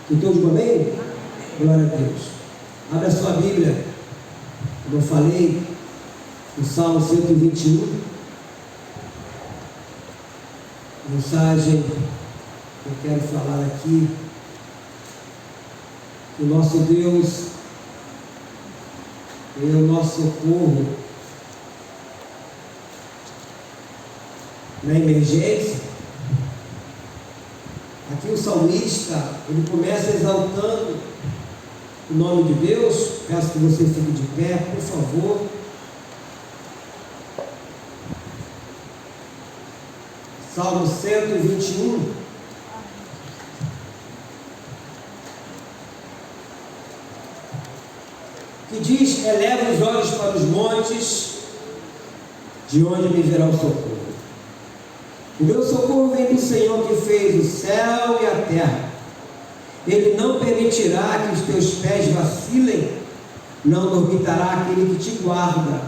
Que todos digam amém? Glória a Deus. Abre a sua Bíblia, como eu falei, no Salmo 121. Mensagem que eu quero falar aqui, que o nosso Deus é o nosso socorro na emergência. Aqui o salmista, ele começa exaltando o nome de Deus. Peço que você fique de pé, por favor. Salmo 121. Que diz: eleva os olhos para os montes, de onde me virá o socorro. O meu socorro vem do Senhor, que fez o céu e a terra. Ele não permitirá que os teus pés vacilem, não dormitará aquele que te guarda.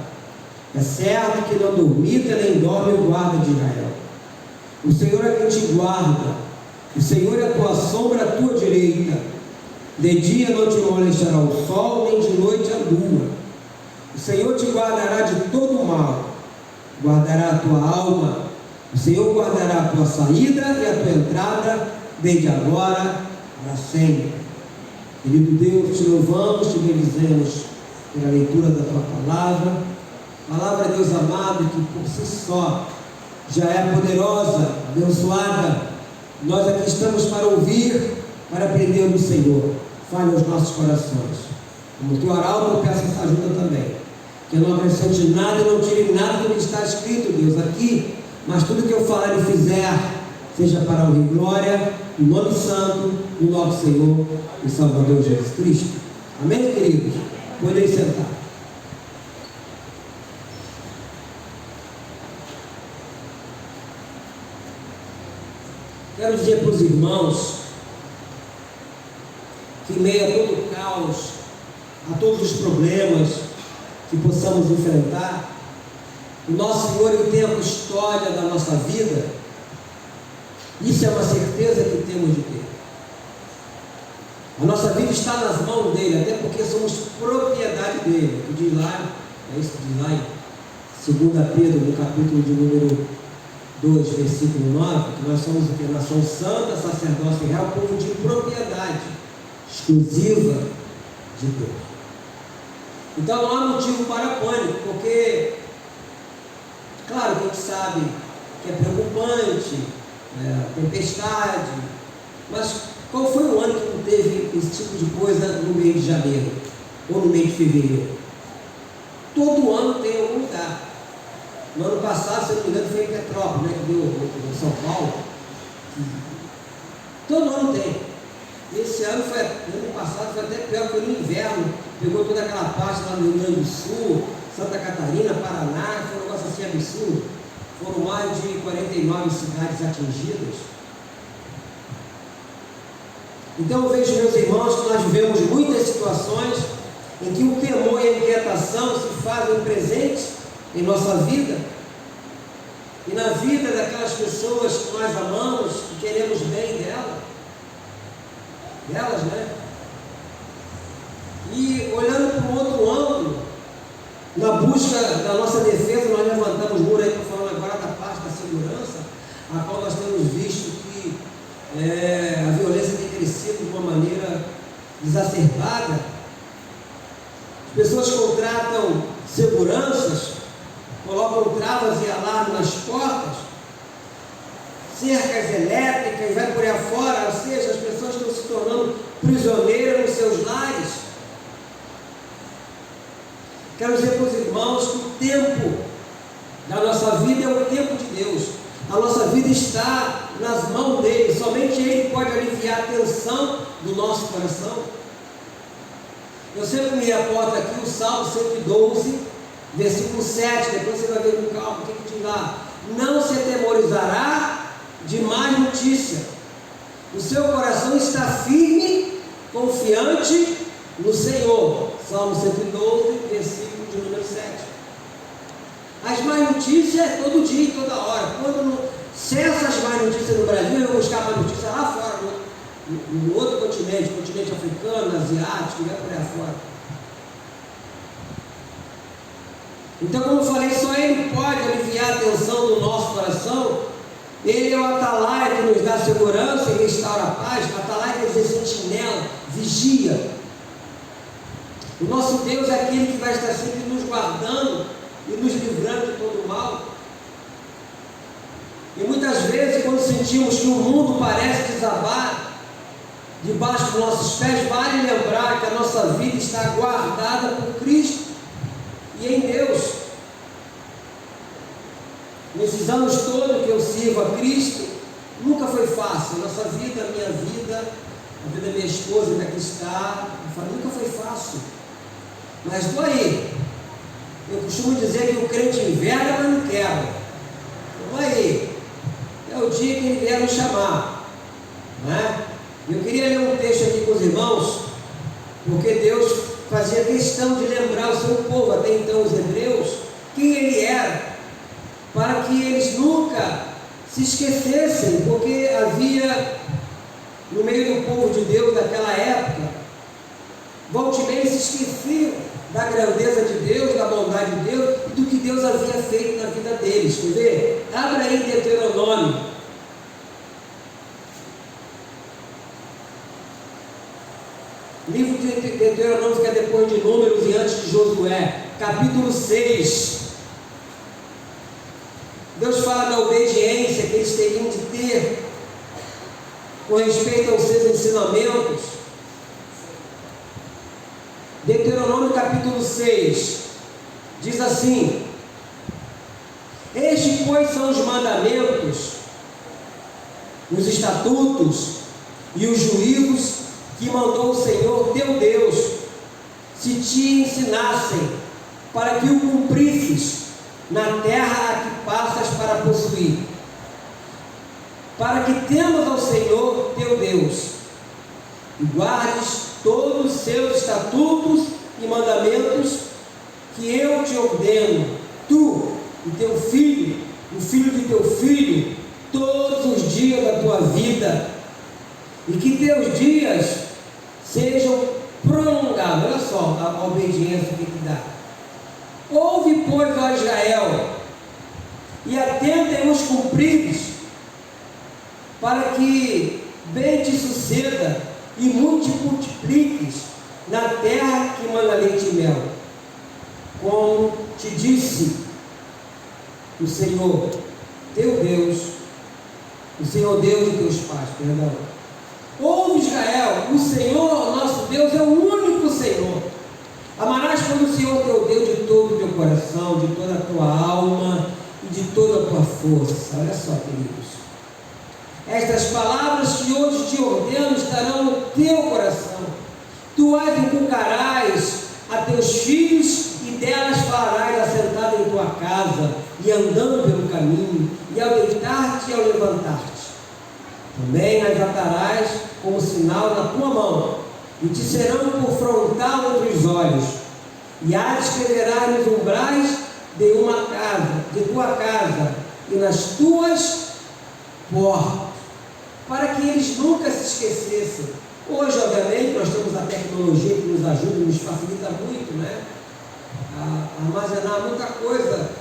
É certo que não dormita nem dorme o guarda de Israel. O Senhor é quem te guarda, o Senhor é a tua sombra à tua direita. De dia não te molestará o sol, nem de noite a lua. O Senhor te guardará de todo o mal, guardará a tua alma. O Senhor guardará a tua saída e a tua entrada, desde agora para sempre. Querido Deus, te louvamos, te bendizemos pela leitura da tua palavra. Palavra, Deus amado, que por si só já é poderosa, abençoada. Nós aqui estamos para ouvir, para aprender do Senhor. Fale aos nossos corações. Como teu arauto, eu peço essa ajuda também. Que eu não acrescente nada e não tire nada do que está escrito, Deus, aqui. Mas tudo que eu falar e fizer, seja para honra e glória, no nome santo do nosso Senhor e Salvador Jesus Cristo. Amém, queridos? Podem sentar. Quero dizer para os irmãos que, em meio a todo o caos, a todos os problemas que possamos enfrentar, o nosso Senhor tem a custódia da nossa vida. Isso é uma certeza que temos de ter. A nossa vida está nas mãos dele, até porque somos propriedade dele. Que diz lá, é isso que diz lá em 2 Pedro, no capítulo de número 2, versículo 9, que nós somos o que? Nação santa, sacerdócio real, povo de propriedade exclusiva de Deus. Então não há motivo para pânico, porque, claro que a gente sabe que é preocupante, tempestade, mas qual foi o ano que não teve esse tipo de coisa no mês de janeiro ou no mês de fevereiro? Todo ano tem algum lugar. No ano passado, se eu não me engano, foi em Petrópolis, que deu em São Paulo. Todo ano tem. Esse ano passado foi até pior, foi no inverno, pegou toda aquela parte lá no Rio Grande do Sul, Santa Catarina, Paraná, foi um negócio assim absurdo. Foram mais de 49 cidades atingidas. Então eu vejo, meus irmãos, que nós vivemos muitas situações em que o temor e a inquietação se fazem presentes em nossa vida e na vida daquelas pessoas que nós amamos e queremos bem delas, né? E olhando para um outro ângulo, na busca da nossa defesa, nós levantamos muro aí, estou falando agora da parte da segurança, a qual nós temos visto que a violência tem crescido de uma maneira exacerbada. As pessoas contratam seguranças, colocam travas e alarme nas portas, cercas elétricas, vai por aí afora, ou seja, as pessoas estão se tornando prisioneiras nos seus lares. Quero dizer para os irmãos que o tempo da nossa vida é o tempo de Deus. A nossa vida está nas mãos dele, somente ele pode aliviar a tensão do nosso coração. Eu sempre me reporto aqui o Salmo 112, versículo 7, depois você vai ver com calma o que diz lá. Não se atemorizará de má notícia, o seu coração está firme, confiante no Senhor. Salmo 112, versículo de número 7. As más notícias é todo dia e toda hora. Quando não cessa as más notícias no Brasil, eu vou buscar a má notícia lá fora, no outro continente africano, asiático, e por aí fora. Então, como eu falei, só Ele pode aliviar a tensão do nosso coração. Ele é o atalaia que nos dá segurança e restaura a paz. Atalaia quer dizer sentinela, vigia. O nosso Deus é aquele que vai estar sempre nos guardando e nos livrando de todo o mal. E muitas vezes, quando sentimos que o mundo parece desabar debaixo dos nossos pés, vale lembrar que a nossa vida está guardada por Cristo e em Deus. Nesses anos todos que eu sirvo a Cristo, nunca foi fácil. A nossa vida, a minha vida, a vida da minha esposa que aqui está, nunca foi fácil. Mas estou aí. Eu costumo dizer que o crente inverna, mas não quebra. Estou aí. É o dia que Ele vier nos chamar. Né? Eu queria ler um texto aqui com os irmãos, porque Deus fazia questão de lembrar o seu povo, até então os hebreus, quem Ele era, para que eles nunca se esquecessem, porque havia no meio do povo de Deus daquela época, volte e meia se esqueciam da grandeza de Deus, da bondade de Deus e do que Deus havia feito na vida deles. Quer ver? Abra aí Deuteronômio. O livro de Deuteronômio fica depois de Números e antes de Josué, capítulo 6. Deus fala da obediência que eles teriam de ter com respeito aos seus ensinamentos. Deuteronômio capítulo 6 diz assim: estes, pois, são os mandamentos, os estatutos e os juízos que mandou o Senhor teu Deus, se te ensinassem, para que o cumprisses na terra a que passas para possuir, para que temas ao Senhor teu Deus, e guardes todos os seus estatutos e mandamentos que eu te ordeno, tu e teu filho, o filho de teu filho, todos os dias da tua vida, e que teus dias sejam prolongados. Olha só a obediência que dá. Ouve, pois, ó Israel, e atenta em os cumpridos, para que bem te suceda e multipliques na terra que manda leite e mel, como te disse o Senhor teu Deus, o Senhor Deus de teus pais, perdão. Ouve, Israel, o Senhor nosso Deus é o único Senhor. Amarás, pois, o Senhor teu Deus de todo o teu coração, de toda a tua alma e de toda a tua força. Olha só, queridos. Estas palavras que hoje te ordeno estarão no teu coração. Tu as inculcarás a teus filhos, e delas falarás assentado em tua casa, e andando pelo caminho, e ao deitar-te e ao levantar-te. Também as atarás como sinal na tua mão, e te serão por frontal entre os olhos, e as escreverás nos umbrais de uma casa, de tua casa, e nas tuas portas, para que eles nunca se esquecessem. Hoje, obviamente, nós temos a tecnologia que nos ajuda e nos facilita muito, né? A armazenar muita coisa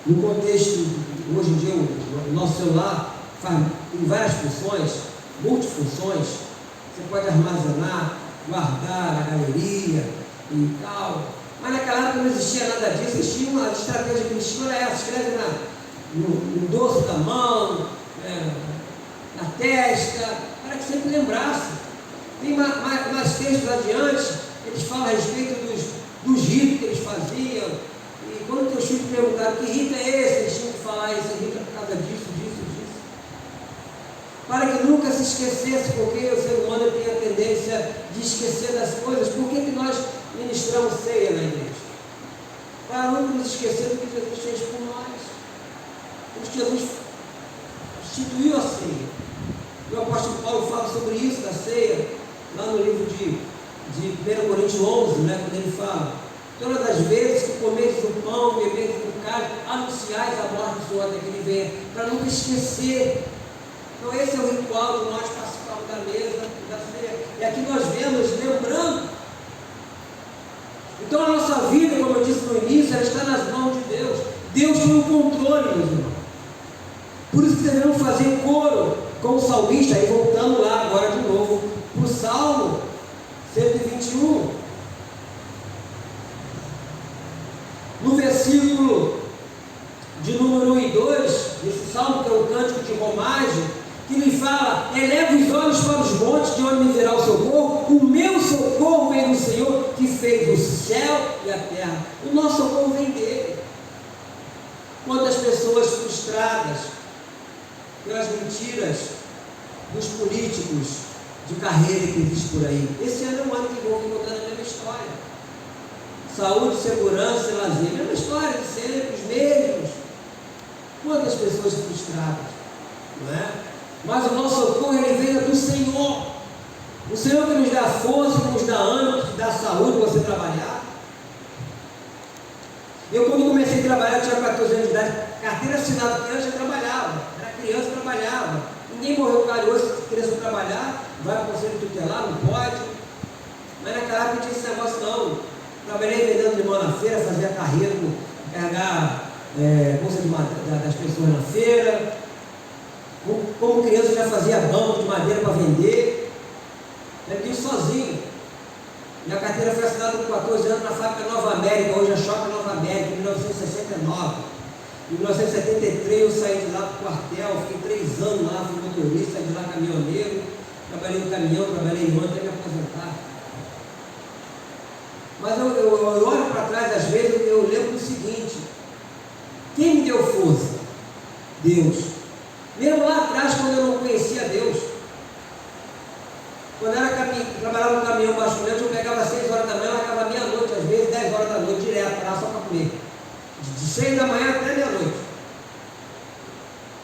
no contexto. Hoje em dia, o nosso celular tem várias funções, multifunções. Você pode armazenar, guardar na galeria e tal. Mas naquela época não existia nada disso. Existia uma estratégia que eles tinham, era essa: escreve no dorso da mão, na testa, para que sempre lembrasse. Tem mais textos adiante, eles falam a respeito dos ritos que eles faziam. E quando teus filhos perguntaram que rito é esse, eles tinham que falar: esse rito é por causa disso, disso, disso. Para que nunca se esquecesse, porque o ser humano tem a tendência de esquecer das coisas. Por que nós ministramos ceia na igreja? Para nunca nos esquecer do que Jesus fez por nós. Porque Jesus instituiu a ceia. O apóstolo Paulo fala sobre isso, da ceia, lá no livro de 1 Coríntios 11, né, quando ele fala: todas as vezes que comeis o pão, bebeis o cálice, anunciais a morte do Senhor até que ele venha, para nunca esquecer, Então esse é o ritual de nós participarmos da mesa, da ceia. E aqui nós vemos, lembrando. Então a nossa vida, como eu disse no início, ela está nas mãos de Deus. Deus tem o controle, meus irmãos. Por isso que devemos fazer coro com o salmista, aí voltando lá agora de novo, para o Salmo 121. No versículo de número 1 e 2, esse salmo que é o cântico de romagem, que lhe fala: eleva os olhos para os montes, de onde me virá o socorro. O meu socorro vem do Senhor, que fez o céu e a terra. O nosso socorro vem dele. Quantas pessoas frustradas pelas mentiras dos políticos de carreira que existe por aí. Esse ano é um ano que vou contando a mesma história. Saúde, segurança e lazer, mesma história de sempre, os mesmos. Quantas pessoas frustradas, não é? Mas o nosso socorro, ele vem do Senhor. O Senhor que nos dá força, que nos dá ânimo, que nos dá saúde para você trabalhar. Eu, quando comecei a trabalhar, eu tinha 14 anos de idade, carteira assinada, criança, eu trabalhava. Era criança, trabalhava. Ninguém morreu por causa de hoje, se criança trabalhar, vai para o conselho tutelar, não pode. Mas naquela época não tinha esse negócio não. Trabalhei vendendo limão na feira, fazia carreto, carregar bolsa das pessoas na feira. Como criança já fazia banco de madeira para vender. Eu fiz sozinho. Minha carteira foi assinada com 14 anos na fábrica Nova América, hoje é Shopping Nova América, em 1969. Em 1973 eu saí de lá para o quartel, fiquei 3 anos lá, fui motorista, saí de lá caminhoneiro, trabalhei no caminhão, trabalhei em até me aposentar. Mas eu olho para trás, às vezes, eu lembro do seguinte: quem me deu força? Deus. Mesmo lá atrás, quando eu não conhecia Deus, quando eu trabalhava no caminhão basculante, eu pegava 6 horas da manhã, largava meia-noite, às vezes 10 horas da noite, direto, para lá só para comer. De 6 da manhã até meia-noite.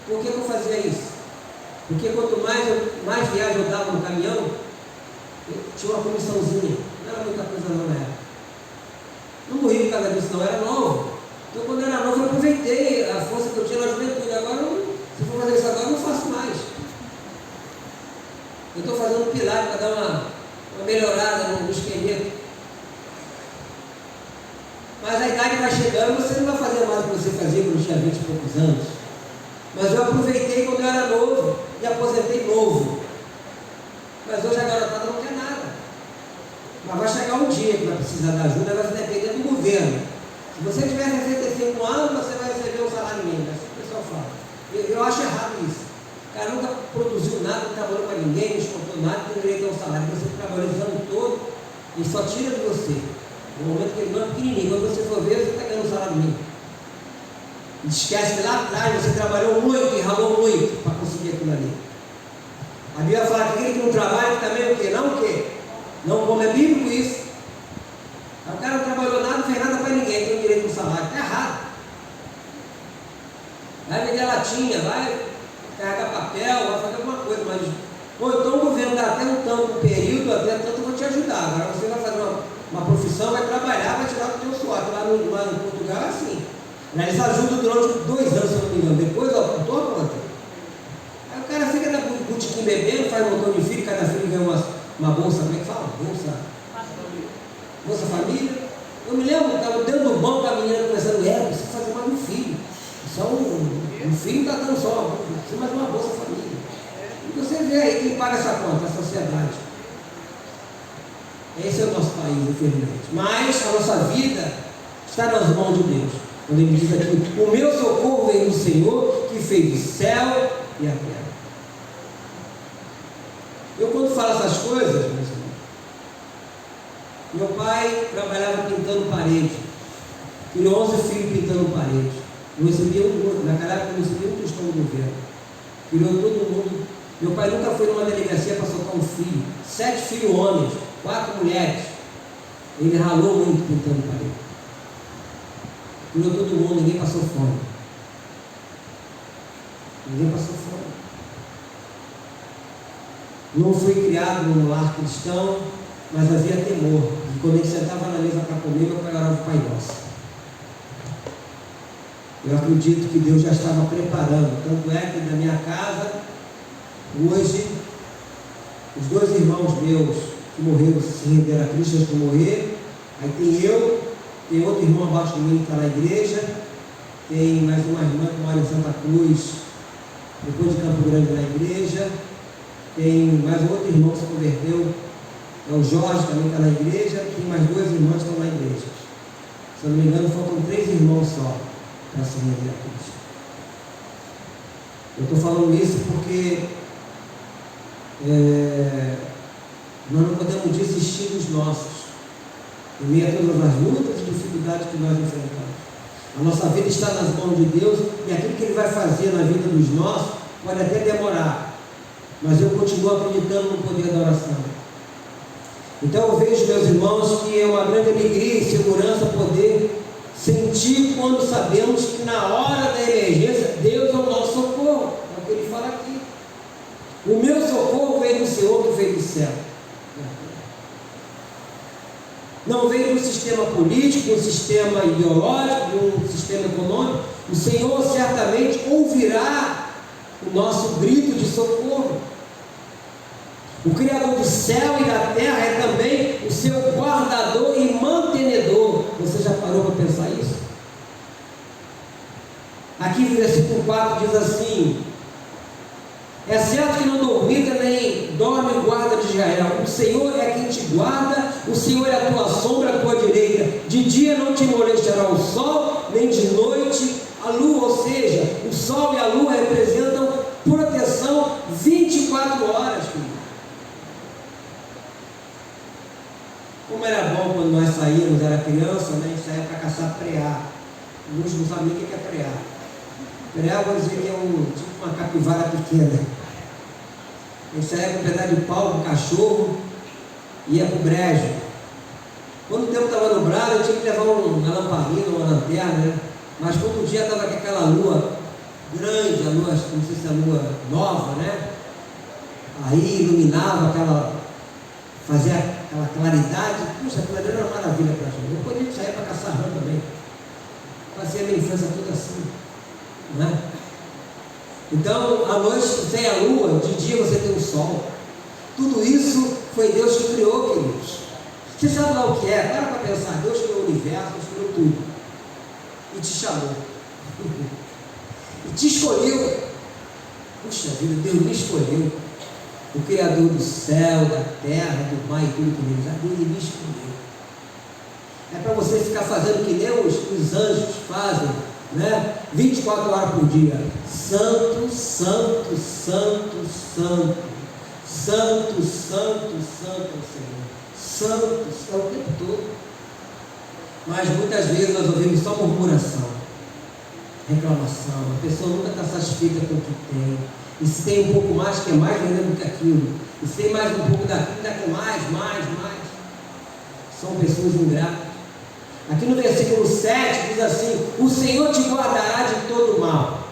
Por que eu fazia isso? Porque quanto mais viagem eu dava no caminhão, eu tinha uma comissãozinha. Não era muita coisa não na época. Não morri por causa disso não, era novo. Então quando eu era novo eu aproveitei a força que eu tinha na juventude. Agora, se for fazer isso agora, eu não faço mais. Eu estou fazendo um pilar para dar uma melhorada no esqueleto. Mas a idade vai chegando, você não vai fazer mais o que você fazia quando tinha 20 e poucos anos. Mas eu aproveitei quando eu era novo e aposentei novo. Mas hoje a garotada não quer nada. Mas vai chegar um dia que vai precisar da ajuda, vai depender do governo. Se você tiver 65 anos, você vai receber um salário mínimo. Assim o pessoal fala. Eu acho errado isso. O cara nunca produziu nada, não trabalhou para ninguém, não escutou nada, não deveria ter um salário. Você trabalhou o ano todo e só tira de você. No momento que ele não é pequenininho, quando você for ver, você está ganhando um salário mínimo. Esquece que lá atrás você trabalhou muito e ralou muito para conseguir aquilo ali. A Bíblia fala que aquele que não trabalha também o quê? Não o quê? Não come, é bíblico isso. O cara não trabalhou nada, não fez nada para ninguém, tem o direito do salário. Está errado. Vai vender latinha, vai carregar papel, vai fazer alguma coisa, mas então o governo dá até um tanto período, até tanto eu vou te ajudar. Agora você vai fazer uma profissão, vai trabalhar, vai tirar do teu suor. Lá no Portugal é assim. Eles ajudam durante 2 anos, se eu não me engano. Depois, ó, por tua conta. Aí o cara fica na botequim bebendo, faz um montão de filho, cada filho ganha uma bolsa, como é que fala? Bolsa família. Eu me lembro, estava dentro do banco, a menina começando, precisa fazer mais um filho. Só um filho está dando só, precisa mais uma bolsa família. E você vê aí quem paga essa conta, a sociedade. Esse é o nosso país, infelizmente. Mas a nossa vida está nas mãos de Deus. Quando ele diz aqui: o meu socorro vem do Senhor, que fez o céu e a terra. Eu, quando falo essas coisas, meus irmãos, meu pai trabalhava pintando parede, criou 11 filhos pintando parede. Eu recebia naquela época eu recebia um tostão do governo, criou todo mundo. Meu pai nunca foi numa delegacia para soltar um filho. 7 filhos homens, 4 mulheres. Ele ralou muito pintando parede. Criou todo mundo, ninguém passou fome. Ninguém passou fome. Não fui criado num lar cristão, mas havia temor. E quando ele sentava na mesa para comer, meu pai orava o Pai Nosso. Eu acredito que Deus já estava preparando. Tanto é que na minha casa, Hoje, os dois irmãos meus que morreram se renderam a Cristo antes de morrer. Aí tem eu, tem outro irmão abaixo de mim que está na igreja, tem mais uma irmã que mora em Santa Cruz, depois de Campo Grande na igreja, tem mais outro irmão que se converteu, é o Jorge, também está na igreja, tem mais duas irmãs que estão na igreja. Se eu não me engano, faltam 3 irmãos só para se render a Cristo. Eu estou falando isso porque nós não podemos desistir dos nossos, em meio a todas as lutas e dificuldades que nós enfrentamos. A nossa vida está nas mãos de Deus, e aquilo que Ele vai fazer na vida dos nossos pode até demorar, mas eu continuo acreditando no poder da oração. Então eu vejo, meus irmãos, que é uma grande alegria e segurança poder sentir quando sabemos que na hora da emergência Deus é o nosso socorro. É o que Ele fala aqui. O meu socorro veio do Senhor que veio do céu. Não veio do sistema político, do sistema ideológico, do sistema econômico. O Senhor certamente ouvirá o nosso grito de socorro. O Criador do céu e da terra é também o seu guardador e mantenedor. Você já parou para pensar isso? Aqui no versículo 4 diz assim: é certo que não dormita nem dorme o guarda de Israel. O Senhor é quem te guarda, o Senhor é a tua sombra, a tua direita. De dia não te molestará o sol, nem de noite a lua. Ou seja, o sol e a lua representam proteção 24 horas, filho. Como era bom quando nós saímos, era criança, né? A gente saía para caçar preá. Muitos não sabem nem o que é preá. Preá, vou dizer que é tipo uma capivara pequena. A gente saía com um pedaço de pau, um cachorro, e ia para o brejo. Quando o tempo estava nublado, eu tinha que levar uma lamparina, uma lanterna, né? Mas quando o dia estava com aquela lua grande, a lua, não sei se é a lua nova, né? Aí iluminava fazia aquela claridade. Puxa, aquilo ali era uma maravilha para a gente. Depois a gente saía para caçar rã também. Fazia a minha infância toda assim, né? Então, à noite tem a lua, de dia você tem o sol. Tudo isso foi Deus que criou, queridos. Você sabe lá o que é? Para pensar. Deus criou o universo, Deus criou tudo. E te chamou. E te escolheu. Puxa vida, Deus me escolheu. O Criador do céu, da terra, do mar e tudo que neles há, Ele me escolheu. É para você ficar fazendo que nem os anjos fazem, né? 24 horas por dia. Santo, santo, santo, santo. Santo, santo, santo é o Senhor. Santo, é o tempo todo. Mas muitas vezes nós ouvimos só murmuração, reclamação. A pessoa nunca está satisfeita com o que tem. E se tem um pouco mais, quer mais ainda do que aquilo. E se tem mais um pouco daquilo, ainda quer mais. São pessoas ingratas. Aqui no versículo 7 diz assim: o Senhor te guardará de todo mal.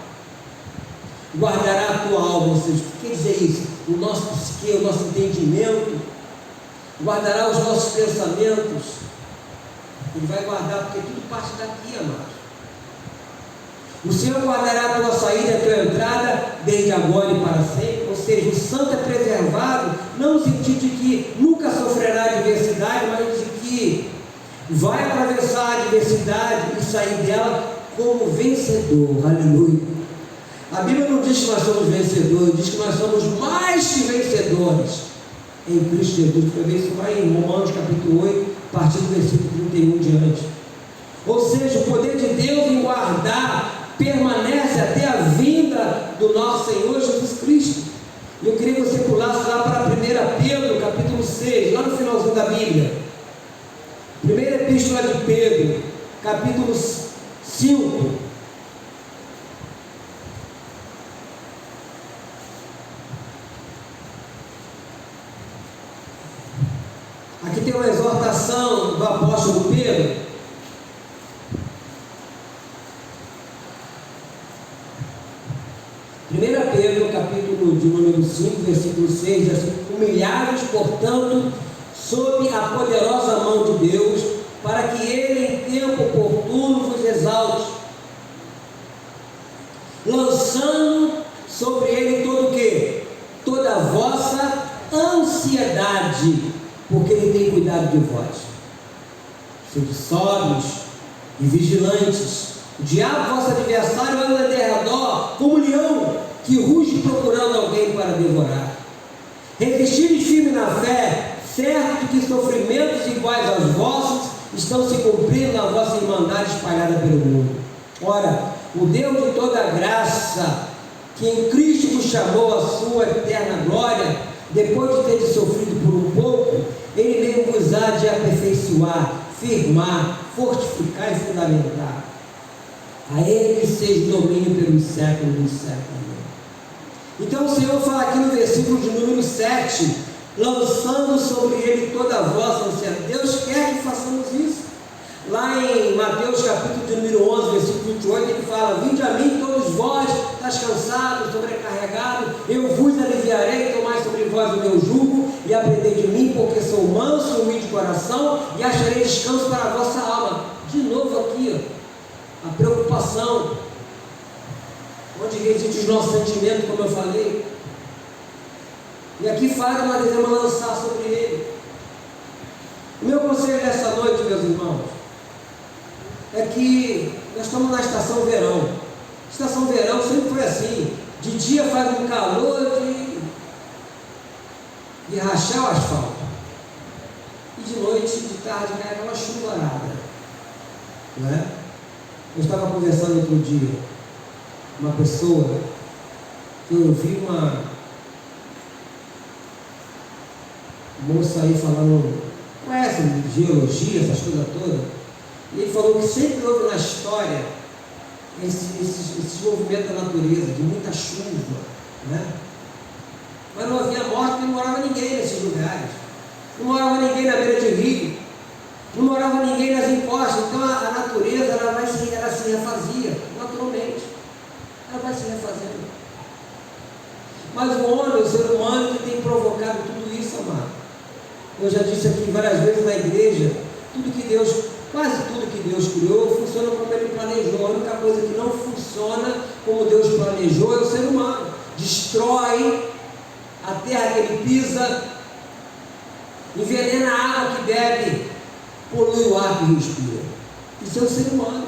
Guardará a tua alma. Ou seja, o que quer dizer isso? O nosso psique, o nosso entendimento. Guardará os nossos pensamentos. Ele vai guardar, porque tudo parte daqui, amados. O Senhor guardará a tua saída e a tua entrada, desde agora e para sempre. Ou seja, o santo é preservado, não no sentido de que nunca sofrerá adversidade, mas de que vai atravessar a adversidade e sair dela como vencedor. Aleluia. A Bíblia não diz que nós somos vencedores, diz que nós somos mais que vencedores em Cristo Jesus. Você vê isso lá em Romanos capítulo 8, a partir do versículo 31 diante. Ou seja, o poder de Deus em guardar permanece até a vinda do nosso Senhor Jesus Cristo. E eu queria que você pulasse lá para 1 Pedro, capítulo 6, lá no finalzinho da Bíblia. Primeira epístola de Pedro, capítulo 5. Aqui tem uma exortação do apóstolo Pedro. 1 Pedro, capítulo de número 5, versículo 6, diz assim: humilhados, portanto, sob a poderosa mão de Deus, para que Ele em tempo oportuno vos exalte, lançando sobre Ele todo o quê? toda a vossa ansiedade, porque Ele tem cuidado de vós. Sede sóbrios e vigilantes. O diabo, vosso adversário, anda de redor como um leão que ruge procurando alguém para devorar. Revestidos firmes na fé, certo de que sofrimentos iguais aos vossos estão se cumprindo na vossa irmandade espalhada pelo mundo. Ora, o Deus de toda graça, que em Cristo vos chamou à sua eterna glória, depois de ter sofrido por um pouco, Ele mesmo vos há de aperfeiçoar, firmar, fortificar e fundamentar. A Ele que seja domínio pelos séculos dos séculos. Então o Senhor fala aqui no versículo de número 7, lançando sobre Ele toda a vossa ansiedade. Deus quer que façamos isso. Lá em Mateus capítulo de número 11, versículo 28, Ele fala: vinde a mim todos vós, estás cansados, sobrecarregados, eu vos aliviarei, tomai sobre vós o meu jugo e aprendei de mim, porque sou manso e humilde de coração, e acharei descanso para a vossa alma. De novo aqui, ó, a preocupação, onde reside os nossos sentimentos, como eu falei. E aqui fala que nós devemos lançar sobre Ele. O meu conselho nessa noite, meus irmãos, é que nós estamos na estação verão. Estação verão sempre foi assim: de dia faz um calor de rachar o asfalto, e de noite, de tarde, cai aquela chuvarada, não é? Eu estava conversando outro dia, uma pessoa, que eu vi uma moça aí falando, conhece geologia, essas coisas todas, e ele falou que sempre houve na história esse movimento da natureza, de muita chuva, né? Mas não havia morte, porque não morava ninguém nesses lugares, não morava ninguém na beira de rio, não morava ninguém nas encostas. Então a natureza ela se refazia naturalmente, ela vai se refazendo. Mas o homem, o ser humano, que tem provocado tudo isso, amado. Eu já disse aqui várias vezes na igreja, quase tudo que Deus criou funciona como Ele planejou. A única coisa que não funciona como Deus planejou é o ser humano. Destrói a terra que ele pisa, envenena a água que bebe, polui o ar que respira. Isso é o ser humano,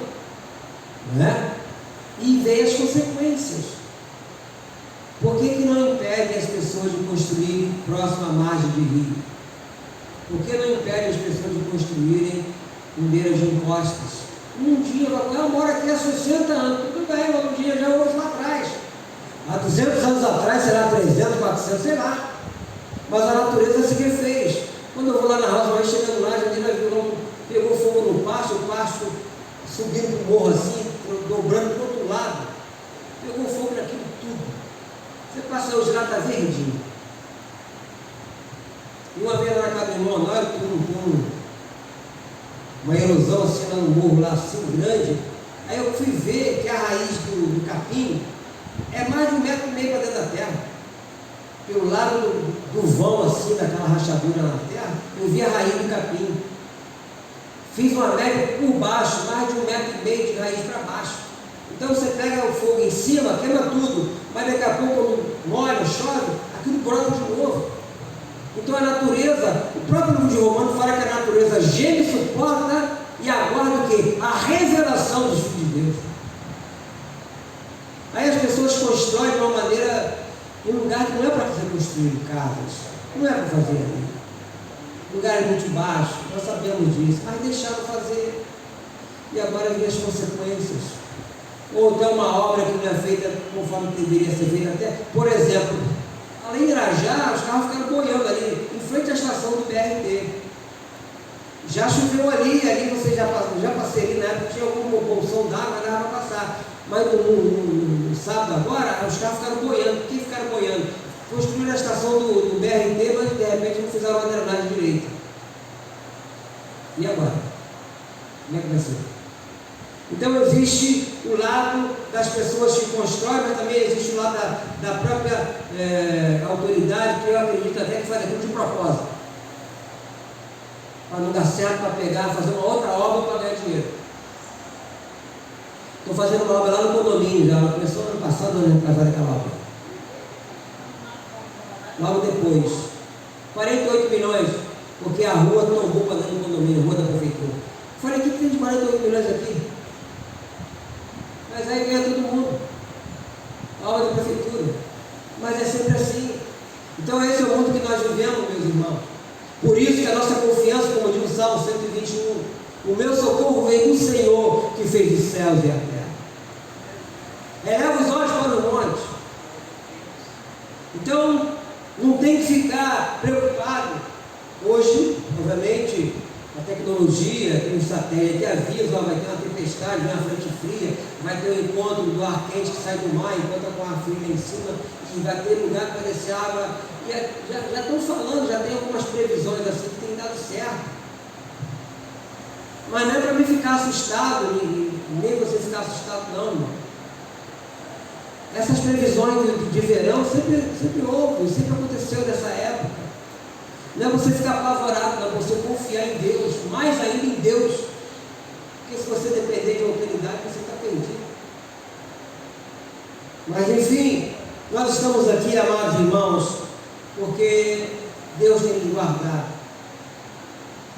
não é? E vem as consequências. Por que não impede as pessoas de construírem próximo à margem de rio? Por que não impede as pessoas de construírem em beiras de encostas? Um dia, eu moro aqui há 60 anos, tudo bem, outro dia já houve lá atrás. Há 200 anos atrás, será 300, 400, sei lá. Mas a natureza se refez. Quando eu vou lá na roça, vai chegando lá, já pegou fogo no pasto, o pasto subindo para o morro assim, dobrando para o outro lado. Pegou fogo naquilo tudo. Você passa hoje lá, está verdinho. E uma vez lá na casa do irmão, na hora que uma erosão assim lá no morro, lá assim, grande, aí eu fui ver que a raiz do capim é mais de 1,5 metro para dentro da terra. Pelo lado do vão assim, daquela rachadura na terra, eu vi a raiz do capim. Fiz uma média por baixo, mais de 1,5 metro de raiz para baixo. Então você pega o fogo em cima, queima tudo, mas daqui a pouco quando molha, chove, aquilo brota de novo. Então a natureza, o próprio livro de Romanos fala que a natureza geme, suporta e aguarda o quê? A revelação dos filhos de Deus. Aí as pessoas constroem de uma maneira, em lugar que não é para ser construído casas, não é para fazer ali. Lugares muito baixos, nós sabemos disso, mas deixaram fazer. E agora vem as consequências. Ou até uma obra que não é feita conforme deveria ser feita até, por exemplo, ali em Irajá, os carros ficaram boiando ali, em frente à estação do BRT. Já choveu ali você já passei ali na época, tinha alguma bolsão d'água, dava para passar. Mas no sábado agora, os carros ficaram boiando. Por que ficaram boiando? Construíram a estação do BRT, mas de repente não fizeram a drenagem direita. E agora? Como é que vai ser? Então existe o lado das pessoas que constroem, mas também existe o lado da própria autoridade, que eu acredito até que faz aquilo de propósito, para não dar certo, para pegar, fazer uma outra obra para ganhar dinheiro. Estou fazendo uma obra lá no condomínio, já começou ano passado, ano atrasado aquela obra. logo depois. 48 milhões, porque a rua tombou para dentro do condomínio, a rua da prefeitura. Falei, o que tem de 48 milhões aqui? Mas aí ganha todo mundo. A obra da prefeitura. Mas é sempre assim. Então esse é o mundo que nós vivemos, meus irmãos. Por isso que a nossa confiança, como diz o Salmo 121, o meu socorro vem do Senhor que fez os céus e a terra. Eleva os olhos para o monte. Então, não tem que ficar preocupado. Hoje, obviamente, a tecnologia, tem um satélite que avisa, vai ter uma tempestade, uma frente fria, vai ter um encontro do ar quente que sai do mar, encontra com a fria lá em cima, e vai ter lugar para descer água. E já estão falando, já tem algumas previsões assim que tem dado certo. Mas não é para mim ficar assustado, nem você ficar assustado não, irmão. Essas previsões de verão sempre houve, sempre aconteceu nessa época. Não é você ficar apavorado, não, é você confiar em Deus, mais ainda em Deus. Porque se você depender de autoridade, você está perdido. Mas enfim, nós estamos aqui, amados irmãos, porque Deus tem nos guardado.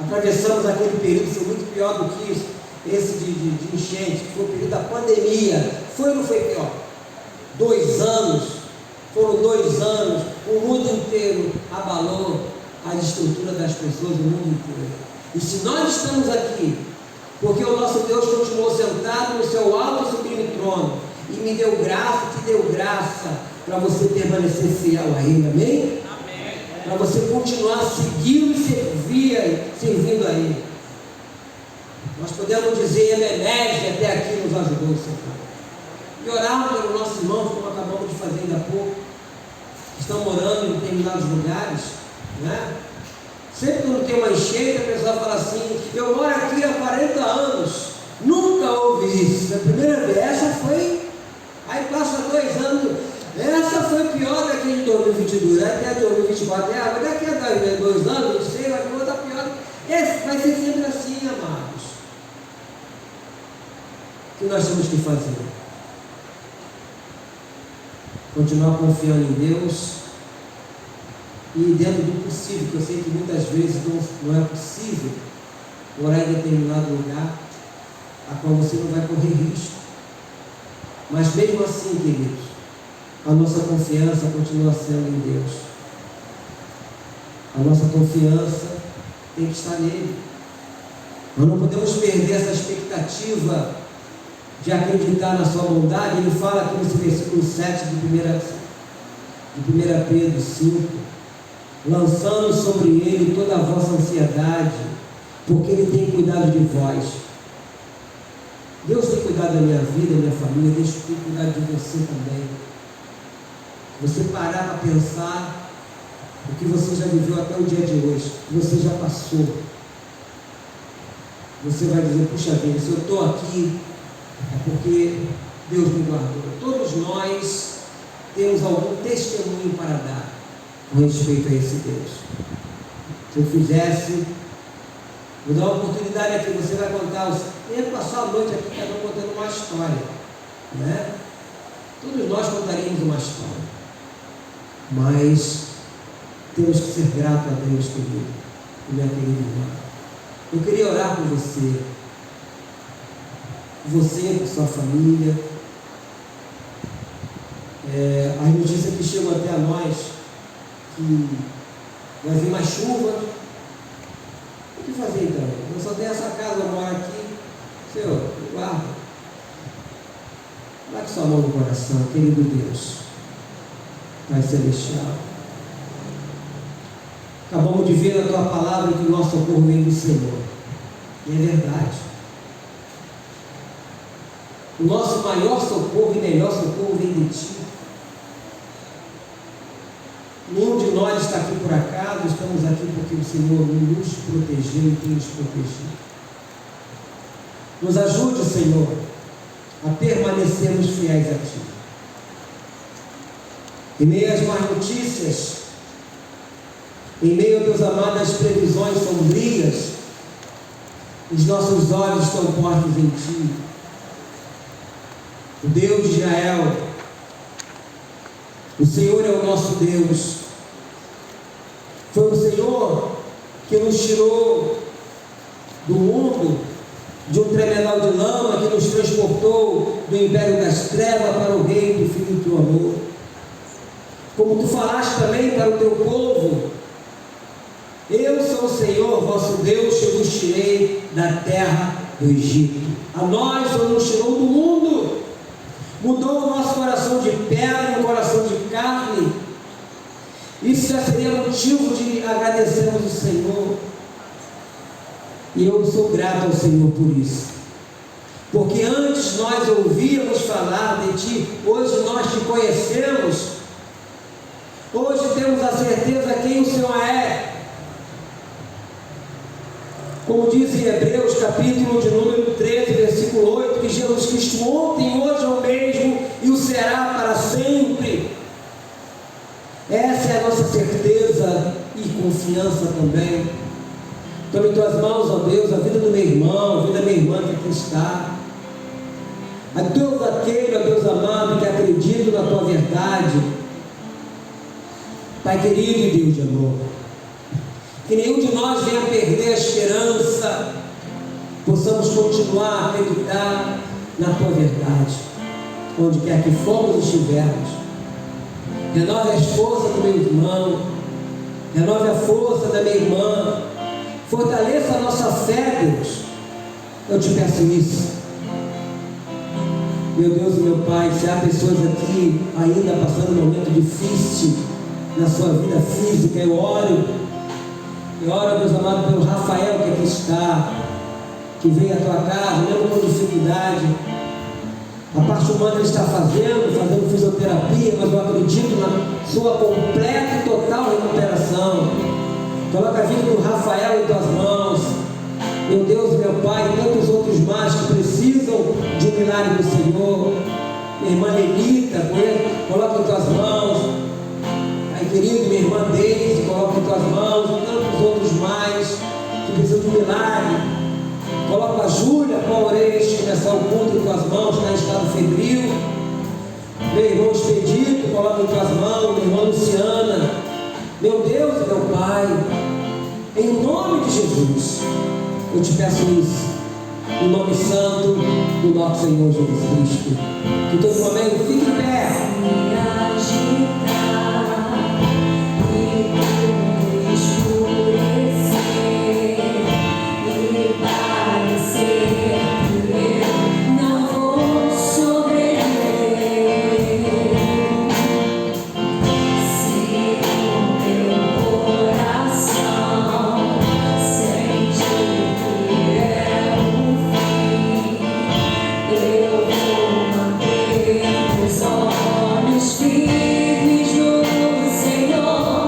Atravessamos aquele período, foi muito pior do que isso, esse de enchente, que foi o período da pandemia. Foi ou não foi pior? 2 anos, foram 2 anos, o mundo inteiro abalou a estrutura das pessoas, o mundo inteiro. E se nós estamos aqui, porque o nosso Deus continuou sentado no seu alto e sublime trono, e me deu graça, te deu graça, para você permanecer fiel a Ele, amém? Para você continuar seguindo e servindo a Ele. Nós podemos dizer, Ebenezer até aqui nos ajudou, Senhor. E orarmos pelos nossos irmãos, como acabamos de fazer ainda há pouco, que estão morando em determinados lugares, né? Sempre quando tem uma enchente, a pessoa fala assim, eu moro aqui há 40 anos, nunca houve isso. A primeira vez, essa foi, aí passa 2 anos, essa foi pior daqui de 2022, até 2024, mas daqui a 2 anos, 26, vai vir outra pior. Esse vai ser sempre assim, amados. O que nós temos que fazer? Continuar confiando em Deus e dentro do possível, que eu sei que muitas vezes não é possível orar em determinado lugar a qual você não vai correr risco, mas mesmo assim, queridos, a nossa confiança continua sendo em Deus. A nossa confiança tem que estar nele. Nós não podemos perder essa expectativa de acreditar na sua bondade. Ele fala aqui nesse versículo 7 de 1 Pedro 5, lançando sobre ele toda a vossa ansiedade, porque ele tem cuidado de vós. Deus tem cuidado da minha vida, da minha família, Deus tem cuidado de você também. Você parar para pensar o que você já viveu até o dia de hoje, o que você já passou, você vai dizer, puxa vida, se eu estou aqui, é porque Deus me guardou. Todos nós temos algum testemunho para dar com respeito a esse Deus. Se eu fizesse, vou dar uma oportunidade aqui, você vai contar, ia passar a noite aqui, cada um contando uma história, né? Todos nós contaríamos uma história, mas temos que ser gratos a Deus, querido, minha querida irmã. Eu queria orar por você, por sua família. As notícias que chegam até a nós, que vai vir mais chuva. O que fazer então? Eu só tenho essa casa, eu moro aqui. Senhor, guarda. Coloque sua mão no coração, querido Deus, Pai Celestial. Acabamos de ver na tua palavra que o nosso socorro vem do Senhor. E é verdade. O nosso maior socorro e melhor socorro vem de ti. Nenhum de nós está aqui por acaso, estamos aqui porque o Senhor nos protegeu e tem nos protegido. Nos ajude, Senhor, a permanecermos fiéis a ti. Em meio às más notícias, em meio, meus amados, às previsões sombrias, os nossos olhos estão postos em ti. O Deus de Israel, o Senhor é o nosso Deus, que nos tirou do mundo, de um tremedal de lama, que nos transportou do império das trevas para o reino do Filho do teu amor. Como tu falaste também para o teu povo: eu sou o Senhor vosso Deus, que vos tirei da terra do Egito. A nós Senhor nos tirou do mundo, mudou o nosso coração de pedra um coração de carne. Isso já seria motivo de agradecermos o Senhor. E eu sou grato ao Senhor por isso, porque antes nós ouvíamos falar de Ti, hoje nós Te conhecemos, hoje temos a certeza quem o Senhor é. Como diz em Hebreus, capítulo de número 13, versículo 8, que Jesus Cristo ontem, hoje é o mesmo e o será para sempre. Essa é a nossa certeza e confiança também. Tome em tuas mãos, ó Deus, a vida do meu irmão, a vida da minha irmã que aqui está. A todo aquele, ó Deus amado, que acredita na tua verdade. Pai querido e Deus de amor, que nenhum de nós venha perder a esperança, possamos continuar a acreditar na tua verdade, onde quer que fomos estivermos. Renove as forças do meu irmão, renove a força da minha irmã, fortaleça a nossa fé, Deus. Eu te peço isso. Meu Deus e meu Pai, se há pessoas aqui ainda passando um momento difícil na sua vida física, eu oro, Deus amado, pelo Rafael que aqui está, que veio à tua casa, mesmo com dificuldade. A parte humana ele está fazendo fisioterapia, mas eu acredito na sua completa e total recuperação. Coloca a vida do Rafael em tuas mãos, meu Deus e meu Pai, e tantos outros mais que precisam de um milagre do Senhor. Minha irmã Lenita, coloca em tuas mãos. Pai querido, minha irmã Deise, coloca em tuas mãos, e tantos outros mais que precisam de um milagre. Coloca a Júlia com a orelha, começar o culto em tuas mãos, está em estado febril. Meu irmão Expedito, coloca em tuas mãos. Minha irmã Luciana, meu Deus e meu Pai, em nome de Jesus, eu te peço isso, no nome santo do nosso Senhor Jesus Cristo. Que todo momento fique em pé. Olhos firmes no Senhor,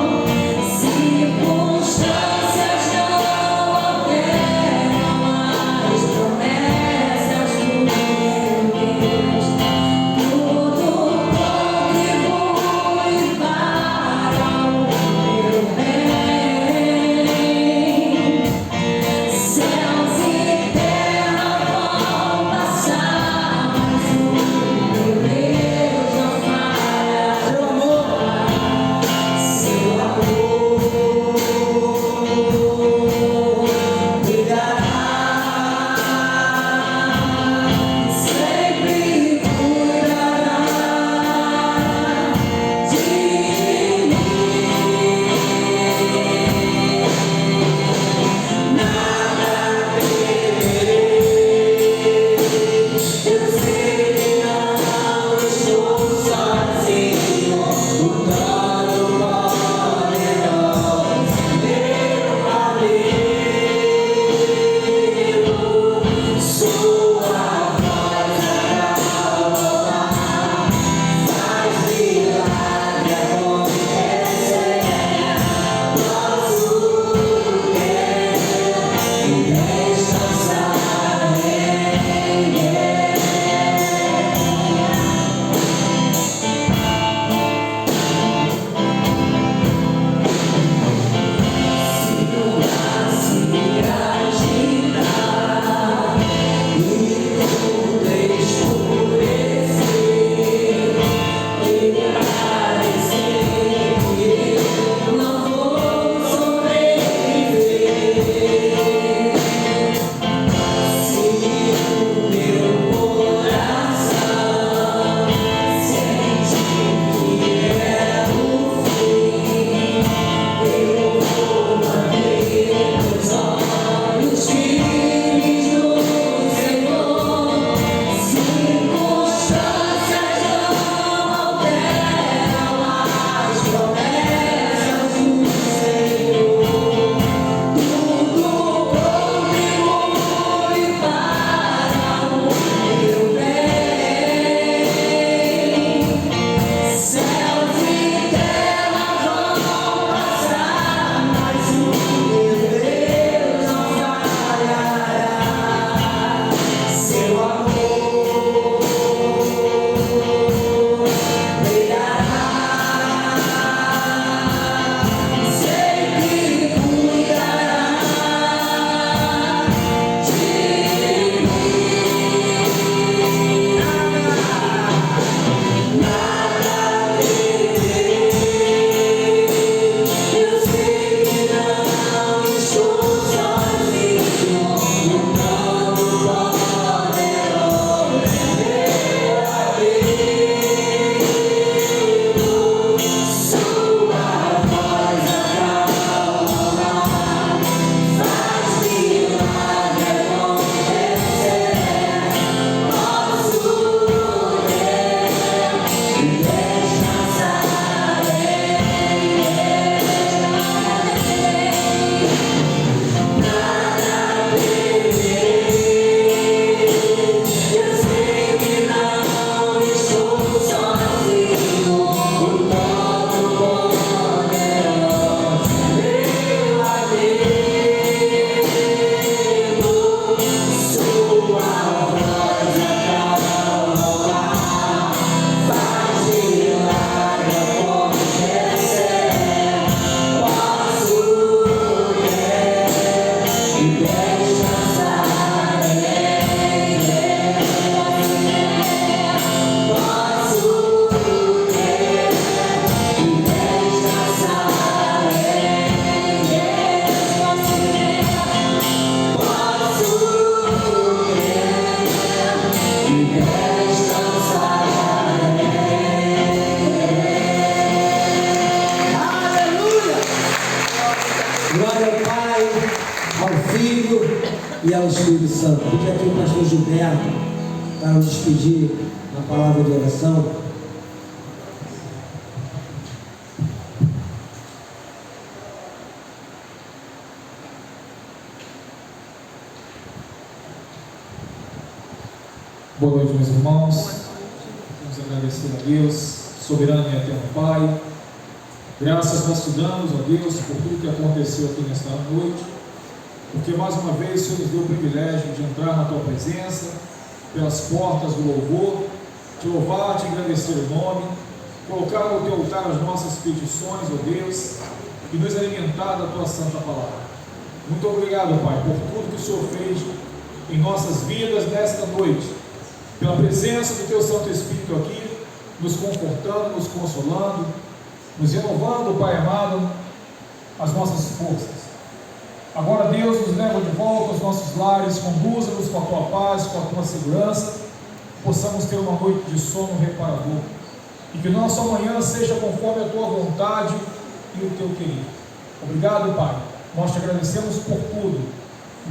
Glória ao Pai, ao Filho e ao Espírito Santo. Pedir aqui o pastor Gilberto para nos despedir na palavra de oração. Boa noite, meus irmãos. Vamos agradecer a Deus, soberano e eterno Pai. Graças nós te damos, ó Deus, por tudo que aconteceu aqui nesta noite, porque mais uma vez o Senhor nos deu o privilégio de entrar na tua presença, pelas portas do louvor, te louvar, te agradecer o nome, colocar no teu altar as nossas petições, ó Deus, e nos alimentar da tua santa palavra. Muito obrigado, Pai, por tudo que o Senhor fez em nossas vidas nesta noite, pela presença do teu Santo Espírito aqui, nos confortando, nos consolando, nos renovando, Pai amado, as nossas forças. Agora, Deus, nos leva de volta aos nossos lares, conduza-nos com a tua paz, com a tua segurança, possamos ter uma noite de sono reparador, e que nossa manhã seja conforme a tua vontade e o teu querer. Obrigado, Pai, nós te agradecemos por tudo,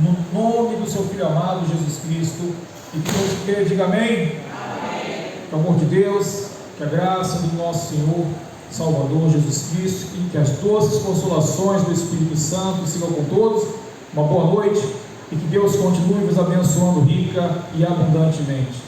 no nome do seu Filho amado, Jesus Cristo, e que todos que querem, diga amém. Amém. Que o amor de Deus, que a graça do nosso Senhor Salvador Jesus Cristo e que as doces consolações do Espírito Santo sigam com todos. Uma boa noite e que Deus continue vos abençoando rica e abundantemente.